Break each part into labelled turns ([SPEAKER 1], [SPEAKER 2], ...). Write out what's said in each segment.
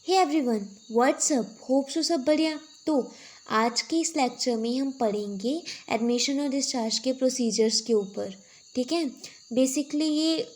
[SPEAKER 1] हे everyone, what's up, hope so सब बढ़िया। तो आज के इस लेक्चर में हम पढ़ेंगे एडमिशन और डिस्चार्ज के प्रोसीजर्स के ऊपर। ठीक है। बेसिकली ये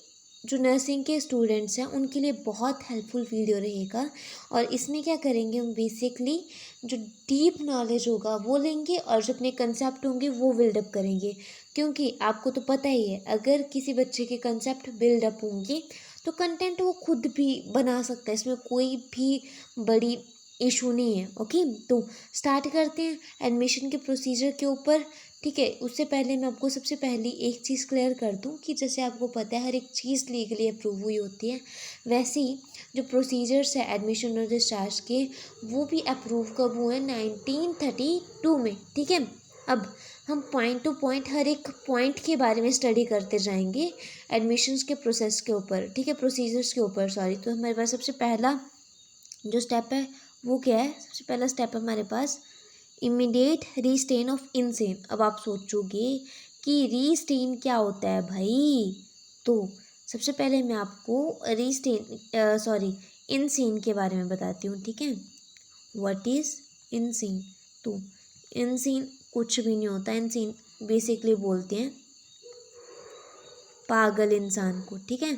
[SPEAKER 1] जो नर्सिंग के स्टूडेंट्स हैं उनके लिए बहुत हेल्पफुल वीडियो रहेगा। और इसमें क्या करेंगे, हम बेसिकली जो डीप नॉलेज होगा वो लेंगे और जो अपने कंसेप्ट होंगे वो बिल्डअप करेंगे। क्योंकि आपको तो पता ही है, अगर किसी बच्चे के कंसेप्ट बिल्डअप होंगे तो कंटेंट वो खुद भी बना सकता है, इसमें कोई भी बड़ी इशू नहीं है। ओके, तो स्टार्ट करते हैं एडमिशन के प्रोसीजर के ऊपर। ठीक है, उससे पहले मैं आपको सबसे पहली एक चीज़ क्लियर कर दूं कि जैसे आपको पता है हर एक चीज़ लीगली अप्रूव हुई होती है, वैसे ही जो प्रोसीजर्स है एडमिशन और डिस्चार्ज के वो भी अप्रूव कब हुए, 1932 में। ठीक है। अब हम पॉइंट टू पॉइंट हर एक पॉइंट के बारे में स्टडी करते जाएंगे एडमिशन्स के प्रोसेस के ऊपर। ठीक है, प्रोसीजर्स के ऊपर सॉरी। तो हमारे पास सबसे पहला जो स्टेप है वो क्या है, सबसे पहला स्टेप है हमारे पास इमीडिएट रीस्टेन ऑफ इनसेन। अब आप सोचोगे कि रीस्टेन क्या होता है भाई, तो सबसे पहले मैं आपको इनसेन के बारे में बताती हूँ। ठीक है, व्हाट इज़ इनसेन। तो इनसेन कुछ भी नहीं होता, इनसेन बेसिकली बोलते हैं पागल इंसान को। ठीक है,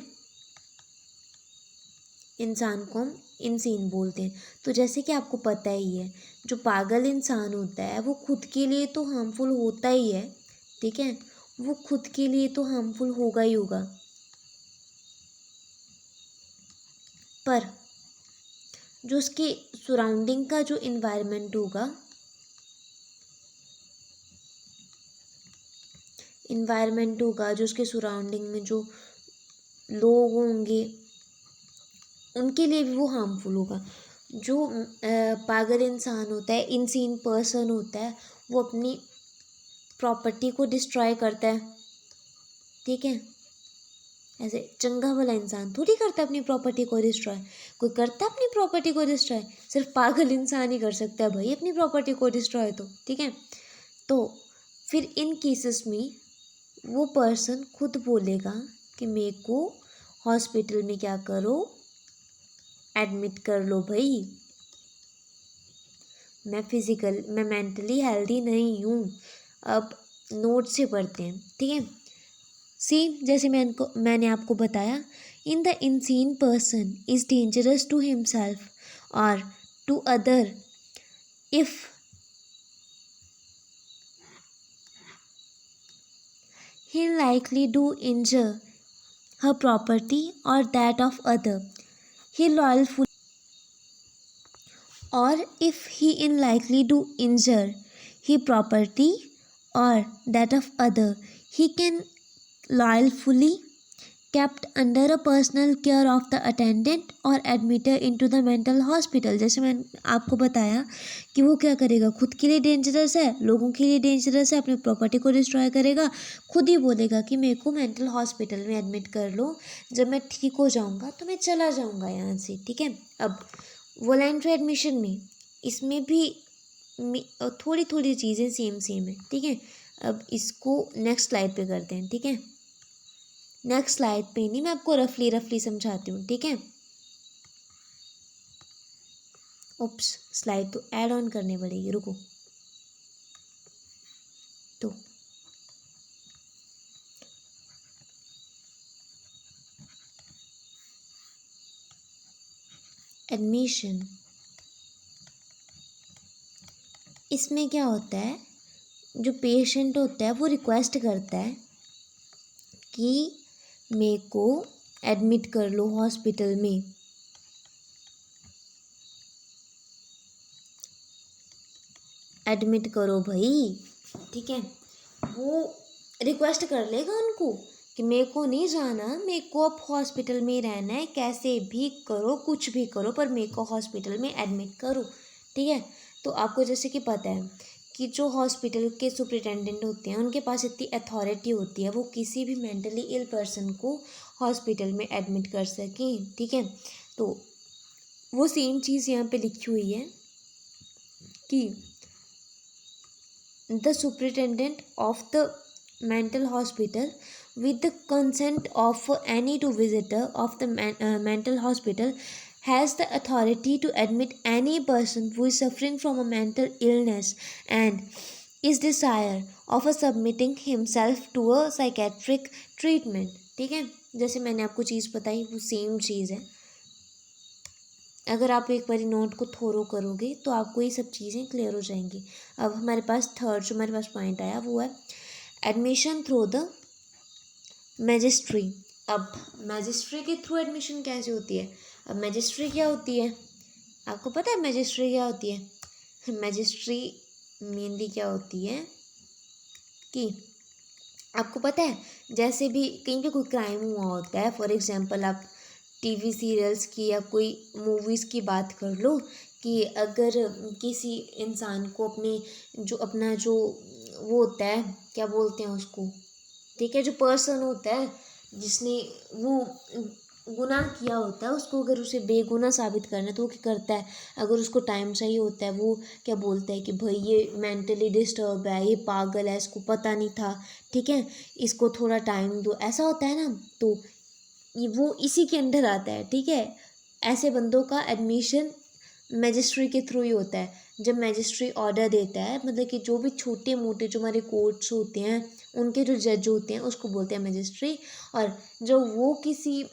[SPEAKER 1] इंसान को हम इंसान बोलते हैं। तो जैसे कि आपको पता ही है, जो पागल इंसान होता है वो खुद के लिए तो हार्मफुल होता ही है। ठीक है, वो खुद के लिए तो हार्मफुल होगा ही होगा, पर जो उसके सराउंडिंग का जो इन्वायरमेंट होगा, जो उसके सराउंडिंग में जो लोग होंगे उनके लिए भी वो हार्मफुल होगा। जो पागल इंसान होता है, इनसीन पर्सन होता है, वो अपनी प्रॉपर्टी को डिस्ट्रॉय करता है। ठीक है, ऐसे चंगा भला इंसान थोड़ी करता है अपनी प्रॉपर्टी को डिस्ट्रॉय। कोई करता है अपनी प्रॉपर्टी को डिस्ट्रॉय? सिर्फ पागल इंसान ही कर सकता है भाई अपनी प्रॉपर्टी को डिस्ट्रॉय। तो ठीक है, तो फिर इन केसेस में वो पर्सन खुद बोलेगा कि मेरे को हॉस्पिटल में क्या करो, एडमिट कर लो भाई, मैं मेंटली हेल्दी नहीं हूँ। अब नोट से पढ़ते हैं। ठीक है, सी जैसे मैंने आपको बताया, in the insane person is dangerous to himself और to other if he likely do injure her property or that of other. He lawfully or if he unlikely to injure his property or that of other, he can lawfully kept under a personal care of the attendant or admitted into the mental hospital। जैसे मैंने आपको बताया कि वो क्या करेगा, खुद के लिए डेंजरस है, लोगों के लिए डेंजरस है, अपनी प्रॉपर्टी को डिस्ट्रॉय करेगा, खुद ही बोलेगा कि मेरे को मेंटल हॉस्पिटल में एडमिट कर लो, जब मैं ठीक हो जाऊंगा तो मैं चला जाऊंगा यहाँ से। ठीक है, अब वॉलंटरी एडमिशन में इसमें भी थोड़ी थोड़ी चीज़ें सेम है। ठीक है, अब इसको नेक्स्ट स्लाइड पे करते हैं। ठीक है, नेक्स्ट स्लाइड पे नहीं, मैं आपको रफली समझाती हूँ। ठीक है, उप्स, स्लाइड तो ऐड ऑन करनी पड़ेगी, रुको। तो एडमिशन, इसमें क्या होता है, जो पेशेंट होता है वो रिक्वेस्ट करता है कि मेरे को एडमिट कर लो हॉस्पिटल में। एडमिट करो भाई। ठीक है, वो रिक्वेस्ट कर लेगा उनको कि मेरे को नहीं जाना, मेरे को अब हॉस्पिटल में ही रहना है, कैसे भी करो, कुछ भी करो, पर मेरे को हॉस्पिटल में एडमिट करो। ठीक है, तो आपको जैसे कि पता है कि जो हॉस्पिटल के सुपरिटेंडेंट होते हैं उनके पास इतनी अथॉरिटी होती है, वो किसी भी मेंटली इल पर्सन को हॉस्पिटल में एडमिट कर सकें। ठीक है, तो वो सेम चीज़ यहाँ पे लिखी हुई है कि the superintendent of the mental hospital with the consent of any two visitor of the mental hospital has the authority to admit any person who is suffering from a mental illness and is desire of a submitting himself to a psychiatric treatment. ठीक है, जैसे मैंने आपको चीज़ बताई वो same चीज़ है. अगर आप एक बारी नोट को थोरो करोगे तो आपको ये सब चीज़ें क्लियर हो जाएंगी. अब हमारे पास थर्ड जो हमारे पास पॉइंट आया वो है एडमिशन थ्रू द मैजिस्ट्री. अब मैजिस्ट्री के थ्रू एडमिशन कैसे होती है? अब मैजिस्ट्री क्या होती है? आपको पता है मैजिस्ट्री क्या होती है? मैजिस्ट्री मेनली क्या होती है कि आपको पता है जैसे भी कहीं पे कोई क्राइम हुआ होता है, फॉर एग्जांपल आप टीवी सीरियल्स की या कोई मूवीज़ की बात कर लो कि अगर किसी इंसान को अपना जो वो होता है, क्या बोलते हैं उसको, ठीक है, जो पर्सन होता है जिसने वो गुनाह किया होता है, उसको अगर उसे बेगुनाह साबित करना है तो वो क्या करता है, अगर उसको टाइम चाहिए होता है वो क्या बोलता है कि भाई ये मेंटली डिस्टर्ब है, ये पागल है, इसको पता नहीं था, ठीक है, इसको थोड़ा टाइम दो, ऐसा होता है ना. तो वो इसी के अंडर आता है. ठीक है, ऐसे बंदों का एडमिशन मैजिस्ट्री के थ्रू ही होता है. जब मैजिस्ट्री ऑर्डर देता है, मतलब कि जो भी छोटे मोटे जो हमारे कोर्ट्स होते हैं उनके जो जज होते हैं उसको बोलते हैं मैजिस्ट्री. और जब वो किसी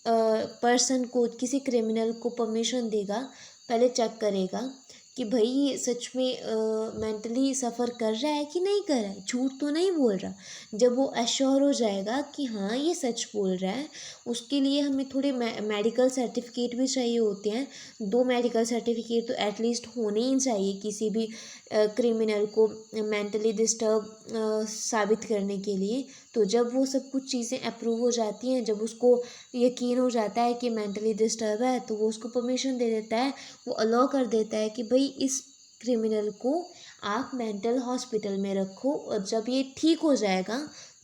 [SPEAKER 1] पर्सन को, किसी क्रिमिनल को परमिशन देगा, पहले चेक करेगा कि भाई ये सच में मेंटली सफ़र कर रहा है कि नहीं कर रहा है, झूठ तो नहीं बोल रहा. जब वो एश्योर हो जाएगा कि हाँ ये सच बोल रहा है, उसके लिए हमें थोड़े मेडिकल सर्टिफिकेट भी चाहिए होते हैं. 2 मेडिकल सर्टिफिकेट तो एटलीस्ट होने ही चाहिए किसी भी क्रिमिनल को मेंटली डिस्टर्ब साबित करने के लिए. तो जब वो सब कुछ चीज़ें अप्रूव हो जाती हैं, जब उसको यकीन हो जाता है कि मेंटली डिस्टर्ब है, तो वो उसको परमिशन दे देता है, वो अलाउ कर देता है कि भाई इस क्रिमिनल को आप मेंटल हॉस्पिटल में रखो और जब ये ठीक हो जाएगा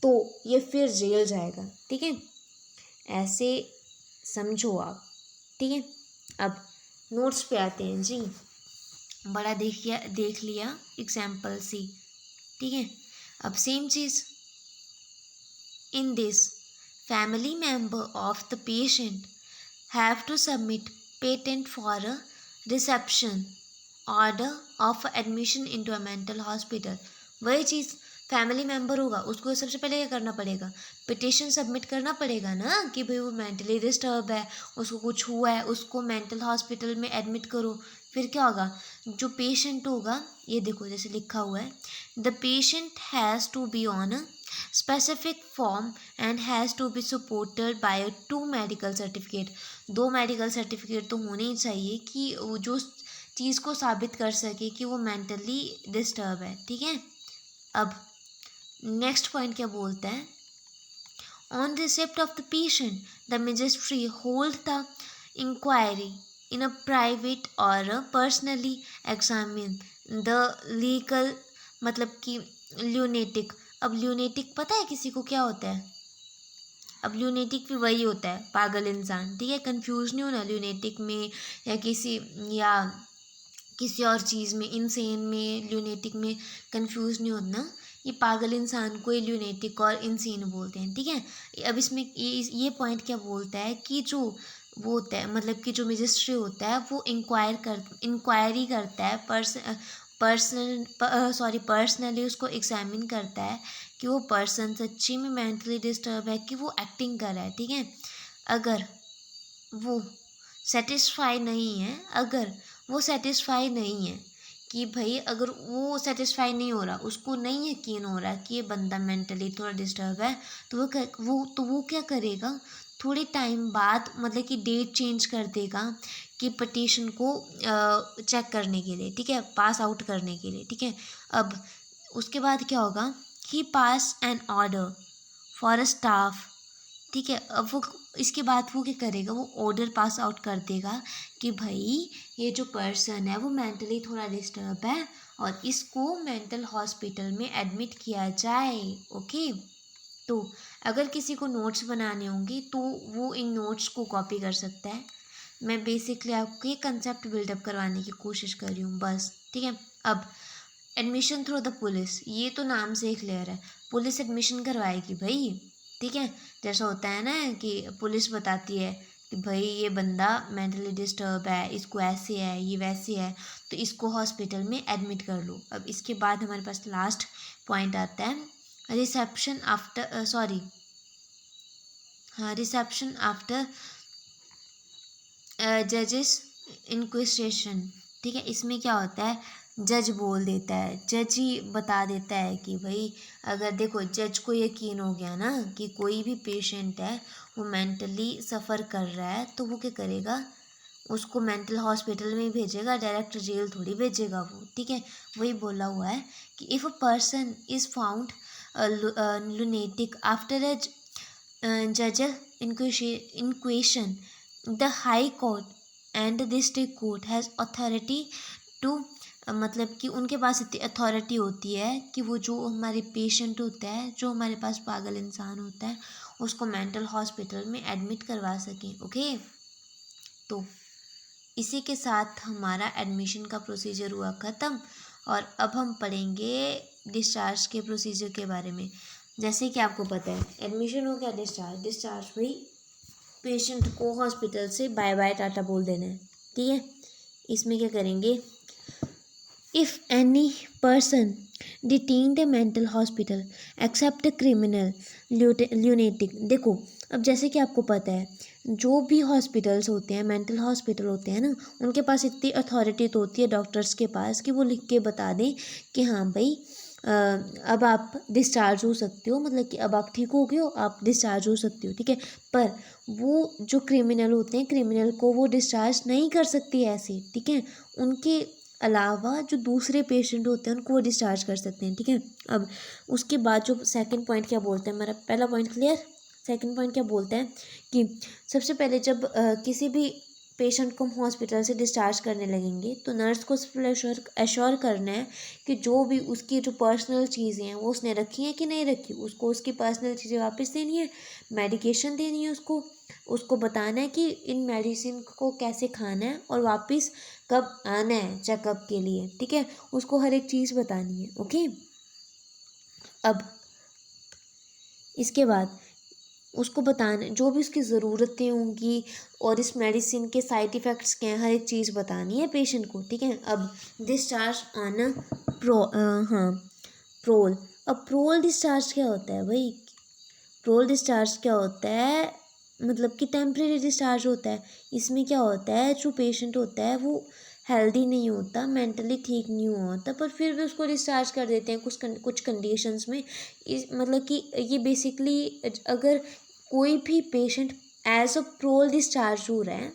[SPEAKER 1] तो ये फिर जेल जाएगा. ठीक है, ऐसे समझो आप. ठीक है, अब नोट्स पे आते हैं जी. बड़ा देख लिया एग्जाम्पल सी. ठीक है, अब same cheese. In this, family member of the patient have to submit patent for a reception order of admission into a mental hospital. वही चीज़, फैमिली मेम्बर होगा उसको सबसे पहले क्या करना पड़ेगा, पिटिशन सबमिट करना पड़ेगा ना कि भाई वो मेंटली डिस्टर्ब है, उसको कुछ हुआ है, उसको मेंटल हॉस्पिटल में एडमिट करो. फिर क्या होगा, जो पेशेंट होगा, ये देखो जैसे लिखा हुआ है, the patient has to be on a specific form and has to be supported by 2 medical certificate. 2 medical certificate तो होने ही चाहिए कि वो जो चीज़ को साबित कर सके कि वो मेंटली डिस्टर्ब है. ठीक है, अब नेक्स्ट पॉइंट क्या बोलता है, on receipt of the patient the magistrate hold the inquiry in a private और पर्सनली एग्जामिन द लीगल, मतलब कि ल्यूनेटिक. अब ल्यूनेटिक पता है किसी को क्या होता है? अब ल्यूनेटिक भी वही होता है, पागल इंसान. ठीक है, कंफ्यूज नहीं होना ल्यूनेटिक में या किसी और चीज़ में, इनसेन में, ल्यूनेटिक में कंफ्यूज नहीं होना. ये पागल इंसान को ये ल्यूनेटिक और इनसेन बोलते हैं. ठीक है, अब इसमें ये पॉइंट क्या बोलता है कि जो वो होता है, मतलब कि जो मजिस्ट्री होता है वो इंक्वायरी करता है, पर्सनली उसको एग्जामिन करता है कि वो पर्सन सच्ची में मेंटली डिस्टर्ब है कि वो एक्टिंग कर रहा है. ठीक है, अगर वो सेटिस्फाई नहीं है कि भाई, अगर वो सेटिस्फाई नहीं हो रहा, उसको नहीं यकीन हो रहा कि ये बंदा मेंटली थोड़ा डिस्टर्ब है, तो वो क्या करेगा, थोड़े टाइम बाद मतलब कि डेट चेंज कर देगा कि पटिशन को चेक करने के लिए. ठीक है, पास आउट करने के लिए. ठीक है, अब उसके बाद क्या होगा, he pass an order for a staff. ठीक है, अब वो इसके बाद वो क्या करेगा, वो ऑर्डर पास आउट कर देगा कि भाई ये जो पर्सन है वो मेंटली थोड़ा डिस्टर्ब है और इसको मेंटल हॉस्पिटल में एडमिट किया जाए. ओके, तो अगर किसी को नोट्स बनाने होंगे तो वो इन नोट्स को कॉपी कर सकता है. मैं बेसिकली आपको ये कंसेप्ट बिल्डअप करवाने की कोशिश कर रही हूँ बस. ठीक है, अब एडमिशन थ्रू द पुलिस, ये तो नाम से ही क्लियर है, पुलिस एडमिशन करवाएगी भाई. ठीक है, जैसा होता है ना कि पुलिस बताती है कि भाई ये बंदा मेंटली डिस्टर्ब है, इसको ऐसे है, ये वैसे है, तो इसको हॉस्पिटल में एडमिट कर लो। अब इसके बाद हमारे पास लास्ट पॉइंट आता है रिसेप्शन आफ्टर रिसेप्शन आफ्टर जजेस इंक्विस्टेशन। ठीक है, इसमें क्या होता है, जज बोल देता है, जज ही बता देता है कि भाई अगर देखो जज को यकीन हो गया ना कि कोई भी पेशेंट है वो मेंटली सफ़र कर रहा है, तो वो क्या करेगा, उसको मेंटल हॉस्पिटल में ही भेजेगा, डायरेक्ट जेल थोड़ी भेजेगा वो। ठीक है, वही बोला हुआ है कि if a person is found lunatic after a judicial inquisition, the high court and the district court has authority to मतलब कि उनके पास इतनी अथॉरिटी होती है कि वो जो हमारे पेशेंट होता है, जो हमारे पास पागल इंसान होता है, उसको मेंटल हॉस्पिटल में एडमिट करवा सकें। ओके, तो इसी के साथ हमारा एडमिशन का प्रोसीजर हुआ ख़त्म। और अब हम पढ़ेंगे डिस्चार्ज के प्रोसीजर के बारे में। जैसे कि आपको पता है एडमिशन हो गया, डिस्चार्ज भाई पेशेंट को हॉस्पिटल से बाय बाय टाटा बोल देना है। ठीक है, इसमें क्या करेंगे, if any person detained a mental hospital except a criminal lunatic. देखो अब जैसे कि आपको पता है जो भी हॉस्पिटल्स होते हैं, मेंटल हॉस्पिटल होते हैं ना, उनके पास इतनी अथॉरिटी तो होती है डॉक्टर्स के पास कि वो लिख के बता दें कि हाँ भाई अब आप डिस्चार्ज हो सकते हो, मतलब कि अब आप ठीक हो गए हो, आप डिस्चार्ज हो सकते हो। ठीक है, पर वो जो क्रिमिनल होते हैं, क्रिमिनल को वो डिस्चार्ज नहीं कर सकती ऐसे। ठीक है, उनके अलावा जो दूसरे पेशेंट होते हैं उनको वो डिस्चार्ज कर सकते हैं। ठीक है, अब उसके बाद जो सेकंड पॉइंट क्या बोलते हैं, हमारा पहला पॉइंट क्लियर, सेकंड पॉइंट क्या बोलते हैं कि सबसे पहले जब किसी भी पेशेंट को हम हॉस्पिटल से डिस्चार्ज करने लगेंगे तो नर्स को एश्योर करना है कि जो भी उसकी जो पर्सनल चीज़ें हैं वो उसने रखी हैं कि नहीं रखी, उसको उसकी पर्सनल चीज़ें वापस देनी है, मेडिकेशन देनी है उसको बताना है कि इन मेडिसिन को कैसे खाना है और वापस कब आना है चेकअप के लिए। ठीक है, उसको हर एक चीज़ बतानी है। ओके, अब इसके बाद उसको बताना जो भी उसकी ज़रूरतें होंगी और इस मेडिसिन के साइड इफ़ेक्ट्स क्या हैं, हर एक चीज़ बतानी है पेशेंट को। ठीक है, अब डिस्चार्ज आना हाँ प्रोल। अब प्रोल डिस्चार्ज क्या होता है भाई, प्रोल डिस्चार्ज क्या होता है, मतलब कि टेम्परेरी डिस्चार्ज होता है। इसमें क्या होता है, जो पेशेंट होता है वो हेल्दी नहीं होता, मेंटली ठीक नहीं हुआ होता, पर फिर भी उसको डिस्चार्ज कर देते हैं कुछ कंडीशंस में। मतलब कि ये बेसिकली अगर कोई भी पेशेंट एज अ प्रोल डिस्चार्ज हो रहा है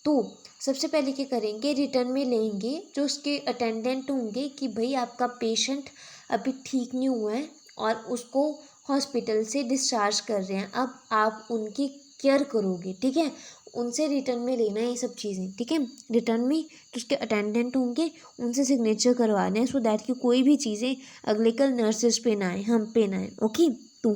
[SPEAKER 1] तो सबसे पहले क्या करेंगे, रिटर्न में लेंगे जो उसके अटेंडेंट होंगे कि भाई आपका पेशेंट अभी ठीक नहीं हुआ है और उसको हॉस्पिटल से डिस्चार्ज कर रहे हैं, अब आप उनकी केयर करोगे। ठीक है, उनसे रिटर्न में लेना है ये सब चीज़ें। ठीक है, रिटर्न में जो उसके अटेंडेंट होंगे उनसे सिग्नेचर करवाना है सो दैट कि कोई भी चीज़ें अगले कल नर्सेज पे ना आए, हम पे ना आए। ओके, तो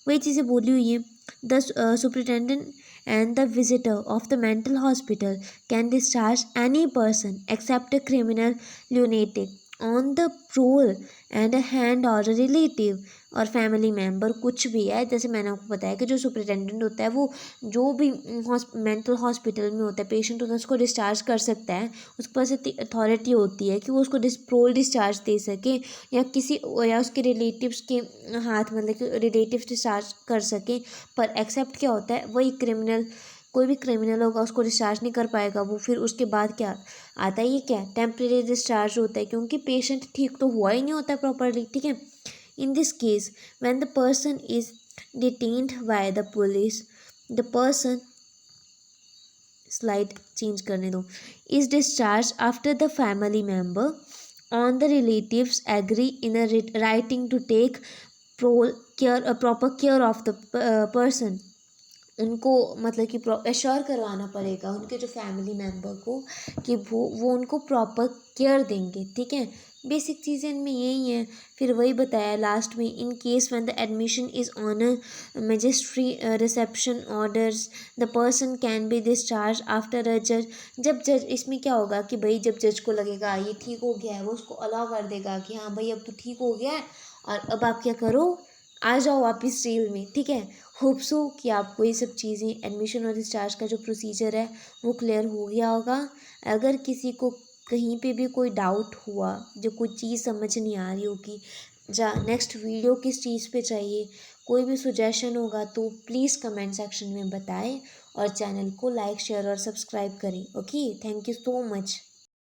[SPEAKER 1] वही चीज़ें बोली हुई हैं, the superintendent and the visitor of the mental hospital can discharge any person except a criminal lunatic on the parole and a hand or a relative और फैमिली मेम्बर कुछ भी है। जैसे मैंने आपको बताया कि जो सुपरिटेंडेंट होता है वो जो भी मेंटल हॉस्पिटल में होता है पेशेंट होता है उसको डिस्चार्ज कर सकता है, उसके पास इतनी अथॉरिटी होती है कि वो उसको प्रोल डिस्चार्ज दे सके या उसके रिलेटिव्स के हाथ, मतलब कि रिलेटिव्स डिस्चार्ज कर सकें। पर एक्सेप्ट क्या होता है, वही क्रिमिनल, कोई भी क्रिमिनल होगा उसको डिस्चार्ज नहीं कर पाएगा वो। फिर उसके बाद क्या आता है, ये क्या टेम्परेरी डिस्चार्ज होता है क्योंकि पेशेंट ठीक तो हुआ ही नहीं होता प्रॉपरली। ठीक है, in this case when the person is detained by the police, the person, slide change करने दो, is discharge after the family member on the relatives agree in a writing to take proper care of the person. उनको मतलब कि assure करवाना पड़ेगा उनके जो family member को कि वो उनको प्रॉपर केयर देंगे। ठीक है, बेसिक चीज़ें इनमें यही हैं। फिर वही बताया लास्ट में, in case when the admission is on a majesty reception orders the person can be discharge after a जज। जब जज, इसमें क्या होगा कि भाई जब जज को लगेगा ये ठीक हो गया है वो उसको अलाउ कर देगा कि हाँ भाई अब तो ठीक हो गया है और अब आप क्या करो, आ जाओ वापिस जेल में। ठीक है, होप सो कि आपको ये सब चीज़ें, एडमिशन और डिस्चार्ज का जो प्रोसीजर है वो क्लियर हो गया होगा। अगर किसी को कहीं पे भी कोई डाउट हुआ, जो कोई चीज़ समझ नहीं आ रही होगी, या नेक्स्ट वीडियो किस चीज़ पे चाहिए, कोई भी सुजेशन होगा तो प्लीज़ कमेंट सेक्शन में बताएं और चैनल को लाइक शेयर और सब्सक्राइब करें। Okay, thank you so much.